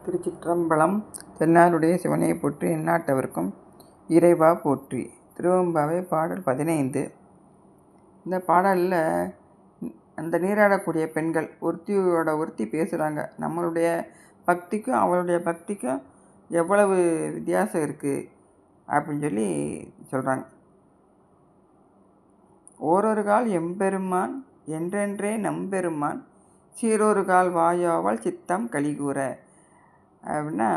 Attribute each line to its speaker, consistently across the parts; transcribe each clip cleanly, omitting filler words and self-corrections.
Speaker 1: திருச்சிற்றம்பலம். தென்னாடுடைய சிவனை போற்றி, எந்நாட்டவர்க்கும் இறைவா போற்றி. திருவெம்பாவை பாடல் 15. இந்த பாடலில் அந்த நீராடக்கூடிய பெண்கள் ஒருத்தி பேசுகிறாங்க. நம்மளுடைய பக்திக்கும் அவளுடைய பக்திக்கும் எவ்வளவு வித்தியாசம் இருக்குது அப்படின்னு சொல்லி சொல்கிறாங்க. ஓரொரு கால் எம்பெருமான் என்றென்றே நம்பெருமான், சீரொரு கால் வாயாவால் சித்தம் கலிகூற அப்படின்னா,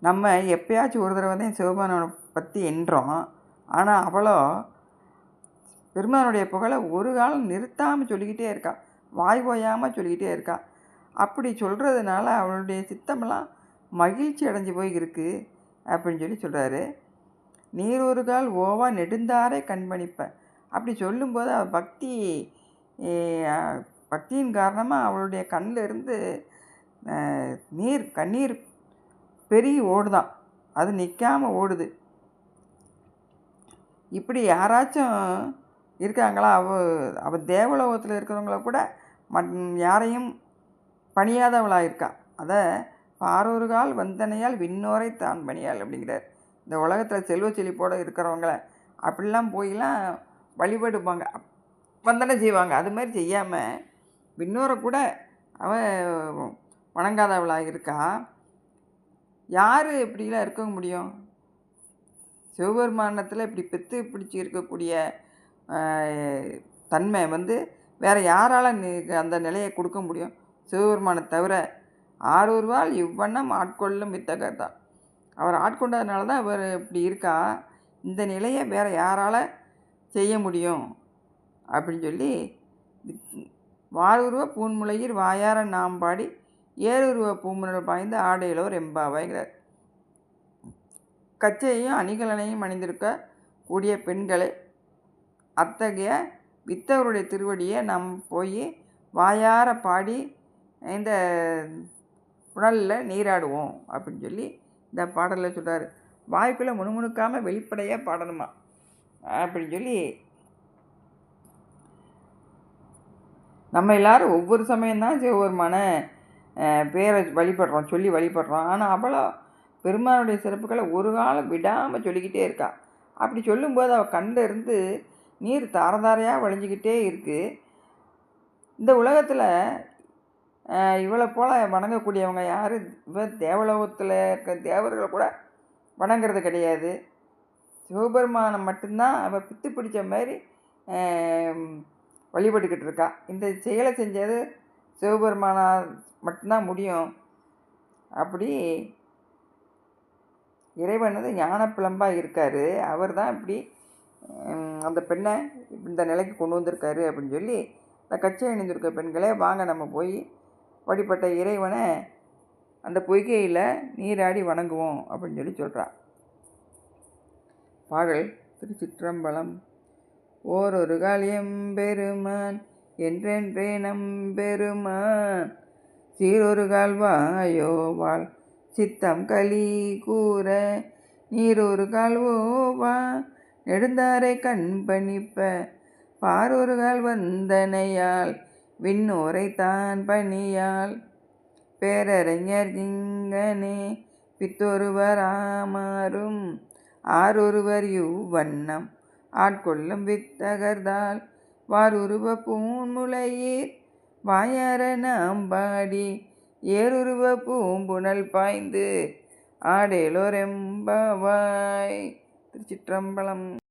Speaker 1: நம்ம எப்பயாச்சும் ஒரு தடவை தான் சிவபெருமானை பற்றி என்றோம். ஆனால் அவளோ பெருமானுடைய புகழை ஒரு காலம் நிறுத்தாமல் சொல்லிக்கிட்டே இருக்கா, வாய் ஓயாமல் சொல்லிக்கிட்டே இருக்கா. அப்படி சொல்கிறதுனால அவளுடைய சித்தமெல்லாம் மகிழ்ச்சி அடைஞ்சு போய் இருக்குது அப்படின்னு சொல்லி சொல்கிறாரு. நீர் ஒரு கால் ஓவா நெடுந்தாரை கண்பணிப்ப. அப்படி சொல்லும்போது அவள் பக்தியின் காரணமாக அவளுடைய கண்ணில் இருந்து கண்ணீர் பெருகி ஓடுதான், அது நிற்காமல் ஓடுது. இப்படி யாராச்சும் இருக்காங்களா? அவள் தேவலோகத்தில் இருக்கிறவங்கள கூட யாரையும் பணியாதவளாக இருக்கா. அதை பாரொரு கால் வந்தனையால் விண்ணோரை தான் பணியாள் அப்படிங்கிறார். இந்த உலகத்தில் செல்வ செழிப்போடு இருக்கிறவங்கள அப்படிலாம் போயெல்லாம் வழிபடுவாங்க, வந்தனை செய்வாங்க. அது மாதிரி செய்யாமல் விண்ணோரை கூட அவன் வணங்காதவளாக இருக்கா. யார் இப்படிலாம் இருக்க முடியும்? சிவபெருமானத்தில் இப்படி பெற்று பிடிச்சி இருக்கக்கூடிய தன்மை வேறு யாரால் அந்த நிலையை கொடுக்க முடியும்? சிவபெருமானை தவிர. ஆரொருவால் இவ்வண்ணம் ஆட்கொள்ளும் வித்தகர் தான். அவர் ஆட்கொண்டதுனால தான் அவர் இப்படி இருக்கா. இந்த நிலையை வேறு யாரால் செய்ய முடியும் அப்படின்னு சொல்லி, வாருருவ பூன்முலையில் வாயார நாம் பாடி ஏறுருவ பூமுனல் பாய்ந்து ஆடையிலோர் எம்பாவைங்கிறார். கச்சையையும் அணிகலனையும் அணிந்திருக்க கூடிய பெண்களை, அத்தகைய வித்தவருடைய திருவடியை நாம் போய் வாயார பாடி இந்த புனலில் நீராடுவோம் அப்படின்னு சொல்லி இந்த பாடலில் சொல்கிறார். வாய்க்குள்ளே முணுமுணுக்காமல் வெளிப்படையாக பாடணுமா அப்படின்னு சொல்லி, நம்ம எல்லோரும் ஒவ்வொரு சமயம்தான் சிவபெருமான பேரை சொல்லி வழிபடுறோம். ஆனால் அவளோ பெருமானுடைய சிறப்புகளை ஒரு காலம் விடாமல் சொல்லிக்கிட்டே இருக்கா. அப்படி சொல்லும்போது அவள் கண்ணில் இருந்து நீர் தாரதாரையாக வழிஞ்சிக்கிட்டே இருக்குது. இந்த உலகத்தில் இவளை போல் வணங்கக்கூடியவங்க யார்? தேவலோகத்தில் இருக்கிற தேவர்களை கூட வணங்குறது கிடையாது. சிவபெருமானை மட்டும்தான் அவள் பித்து பிடிச்ச மாதிரி வழிபட்டுக்கிட்டு இருக்கா. இந்த செயலை செஞ்சது சிவபெருமானால் மட்டும்தான் முடியும். அப்படி இறைவன் ஞானப்பிழம்பாக இருக்கார். அவர் தான் இப்படி அந்த பெண்ணை இந்த நிலைக்கு கொண்டு வந்திருக்காரு அப்படின்னு சொல்லி, இந்த கச்சை அணிந்திருக்க பெண்களே வாங்க நம்ம போய் வழிபட்ட இறைவனை அந்த பொய்கையில் நீராடி வணங்குவோம் அப்படின்னு சொல்லி சொல்கிறார். பாடல். திருச்சிற்றம்பலம். ஓரொரு கால் எம்பெருமான் என்றென்றே நம்பெருமான், சீரொரு கால் வாயோவாள் சித்தம் களி கூற, நீரொரு கால் ஓவா நெடுந்தாரை கண்பணிப்ப, பாரொரு கால் வந்தனையால் விண்ணோரை தான் பணியாள், பேரறிஞர் இங்கனே பித்தொருவராமாறும், ஆரொருவர் இவ்வண்ணம் ஆட்கொள்ளும் வித்தகர்தால், வாருருவ பூன்முலையீர் வாயார நாம் பாடி ஏருருவ பூம்புனல் பாய்ந்து ஆடேலோர் எம்பாவாய். திருச்சிற்றம்பலம்.